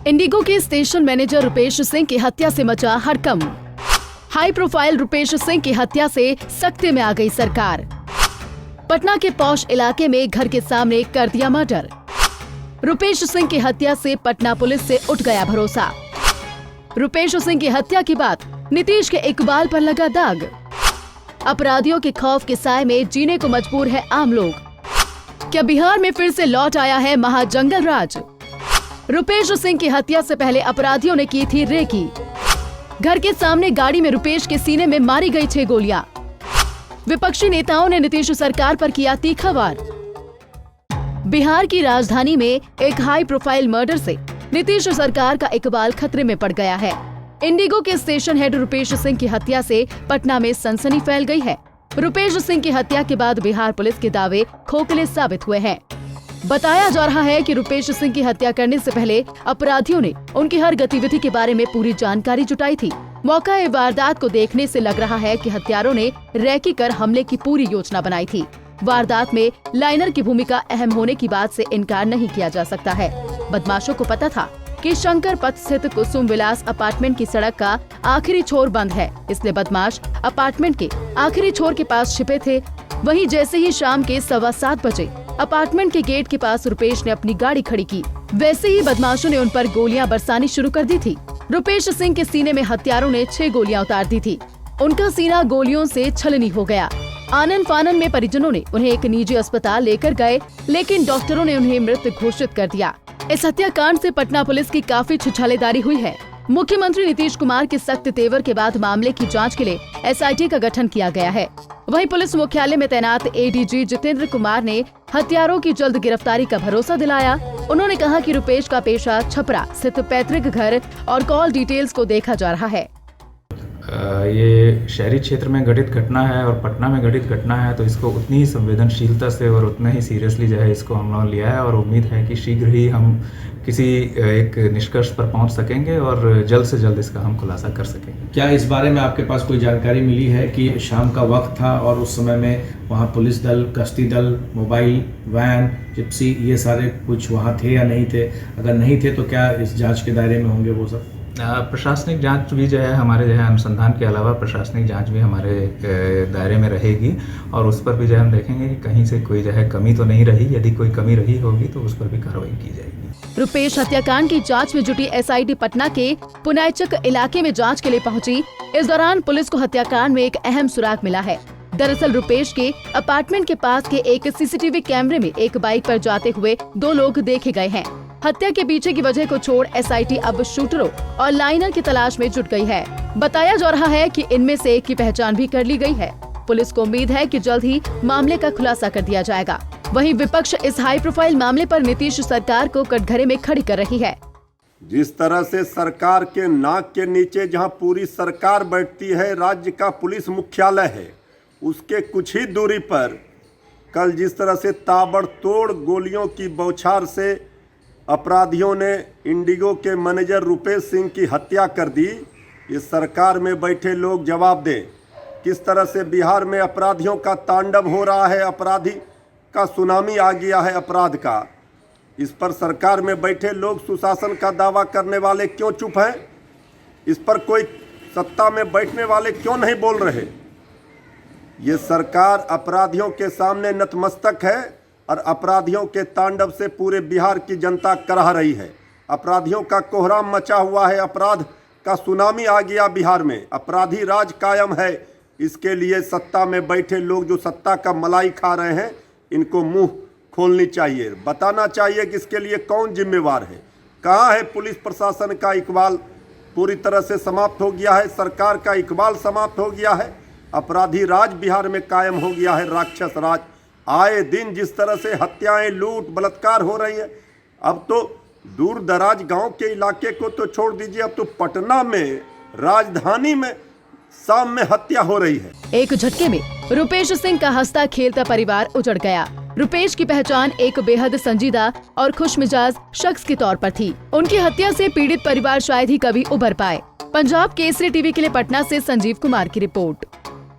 Indigo के station manager Rupesh Singh की हत्या से मचा हड़कंप। हाई प्रोफाइल रुपेश सिंह की हत्या से सख्ती में आ गई सरकार। पटना के पॉश इलाके में घर के सामने कर दिया मर्डर। रुपेश सिंह की हत्या से पटना पुलिस से उठ गया भरोसा। रुपेश सिंह की हत्या के बाद नीतीश के इकबाल पर लगा दाग। अपराधियों के खौफ के साए में जीने को मजबूर है आम लोग। क्या बिहार में फिर से लौट आया है महाजंगल राज? रुपेश सिंह की हत्या से पहले अपराधियों ने की थी रेकी। घर के सामने गाड़ी में रुपेश के सीने में मारी गई 6 गोलियां। विपक्षी नेताओं ने नीतीश सरकार पर किया तीखा वार। बिहार की राजधानी में एक हाई प्रोफाइल मर्डर से नीतीश सरकार का इकबाल खतरे में पड़ गया है। इंडिगो के स्टेशन हेड रुपेश सिंह की हत्या से पटना में सनसनी फैल गई है। रुपेश सिंह की हत्या के बाद बिहार पुलिस के दावे खोखले साबित हुए हैं। बताया जा रहा है कि रुपेश सिंह की हत्या करने से पहले अपराधियों ने उनकी हर गतिविधि के बारे में पूरी जानकारी जुटाई थी। मौका वारदात को देखने से लग रहा है कि हत्यारों ने रैकी कर हमले की पूरी योजना बनाई थी। वारदात में लाइनर की भूमिका अहम होने की बात से इनकार नहीं किया जा सकता है। बदमाशों को पता था कि शंकर पथ स्थित कुसुम विलास अपार्टमेंट की सड़क का आखिरी छोर बंद है, इसलिए बदमाश अपार्टमेंट के आखिरी छोर के पास छिपे थे। वहीं जैसे ही शाम के 7:15 बजे अपार्टमेंट के गेट के पास रुपेश ने अपनी गाड़ी खड़ी की, वैसे ही बदमाशों ने उन पर गोलियां बरसानी शुरू कर दी थी। रुपेश सिंह के सीने में हत्यारों ने 6 गोलियां उतार दी थी। उनका सीना गोलियों से छलनी हो गया। आनन फानन में परिजनों ने उन्हें एक निजी अस्पताल लेकर गए, लेकिन डॉक्टरों ने उन्हें मृत घोषित कर दिया। इस हत्याकांड से पटना पुलिस की काफी छुछालेदारी हुई है। मुख्यमंत्री नीतीश कुमार के सख्त तेवर के बाद मामले की जांच के लिए SIT का गठन किया गया है। वहीं पुलिस मुख्यालय में तैनात ADG जितेंद्र कुमार ने हत्यारों की जल्द गिरफ्तारी का भरोसा दिलाया। उन्होंने कहा कि रुपेश का पेशा छपरा स्थित पैतृक घर और कॉल डिटेल्स को देखा जा रहा है। ये शहरी क्षेत्र में घटित घटना है और पटना में घटित घटना है, तो इसको उतनी ही संवेदनशीलता से और उतना ही सीरियसली जो है इसको हम लोग लिया है और उम्मीद है कि शीघ्र ही हम किसी एक निष्कर्ष पर पहुंच सकेंगे और जल्द से जल्द इसका हम खुलासा कर सकेंगे। क्या इस बारे में आपके पास कोई जानकारी मिली है कि शाम का वक्त था और उस समय में वहाँ पुलिस दल, गश्ती दल, मोबाइल वैन, जिप्सी, ये सारे कुछ वहाँ थे या नहीं थे? अगर नहीं थे तो क्या इस जांच के दायरे में होंगे वो सब? प्रशासनिक जांच भी जो है हमारे जो है अनुसंधान के अलावा प्रशासनिक जांच भी हमारे दायरे में रहेगी और उस पर भी जो हम देखेंगे कि कहीं से कोई जो है कमी तो नहीं रही। यदि कोई कमी रही होगी तो उस पर भी कार्रवाई की जाएगी। रुपेश हत्याकांड की जांच में जुटी SIT पटना के पुनाइचक इलाके में जांच के लिए पहुंची। इस दौरान पुलिस को हत्याकांड में एक अहम सुराग मिला है। दरअसल रुपेश के अपार्टमेंट के पास के एक CCTV कैमरे में एक बाइक पर जाते हुए 2 लोग देखे गए हैं। हत्या के पीछे की वजह को छोड़ SIT अब शूटरों और लाइनर की तलाश में जुट गई है। बताया जा रहा है कि इनमें से एक की पहचान भी कर ली गई है। पुलिस को उम्मीद है कि जल्द ही मामले का खुलासा कर दिया जाएगा। वहीं विपक्ष इस हाई प्रोफाइल मामले पर नीतीश सरकार को कटघरे में खड़ी कर रही है। जिस तरह से सरकार के नाक के नीचे जहां पूरी सरकार बैठती है, राज्य का पुलिस मुख्यालय है, उसके कुछ ही दूरी पर कल जिस तरह से ताबड़तोड़ गोलियों की बौछार से अपराधियों ने इंडिगो के मैनेजर रुपेश सिंह की हत्या कर दी, ये सरकार में बैठे लोग जवाब दें। किस तरह से बिहार में अपराधियों का तांडव हो रहा है, अपराधी का सुनामी आ गया है अपराध का। इस पर सरकार में बैठे लोग सुशासन का दावा करने वाले क्यों चुप हैं? इस पर कोई सत्ता में बैठने वाले क्यों नहीं बोल रहे? ये सरकार अपराधियों के सामने नतमस्तक है और अपराधियों के तांडव से पूरे बिहार की जनता कराह रही है। अपराधियों का कोहराम मचा हुआ है, अपराध का सुनामी आ गया बिहार में, अपराधी राज कायम है। इसके लिए सत्ता में बैठे लोग जो सत्ता का मलाई खा रहे हैं, इनको मुंह खोलनी चाहिए, बताना चाहिए कि इसके लिए कौन जिम्मेवार है। कहाँ है पुलिस प्रशासन का इकबाल? पूरी तरह से समाप्त हो गया है, सरकार का इकबाल समाप्त हो गया है, अपराधी राज बिहार में कायम हो गया है, राक्षस राज। आए दिन जिस तरह से हत्याएं, लूट, बलात्कार हो रही है, अब तो दूर दराज गांव के इलाके को तो छोड़ दीजिए, अब तो पटना में, राजधानी में शाम में हत्या हो रही है। एक झटके में रुपेश सिंह का हंसता खेलता परिवार उजड़ गया। रुपेश की पहचान एक बेहद संजीदा और खुशमिजाज शख्स के तौर पर थी। उनकी हत्या से पीड़ित परिवार शायद ही कभी उभर पाए। पंजाब केसरी टीवी के लिए पटना से संजीव कुमार की रिपोर्ट।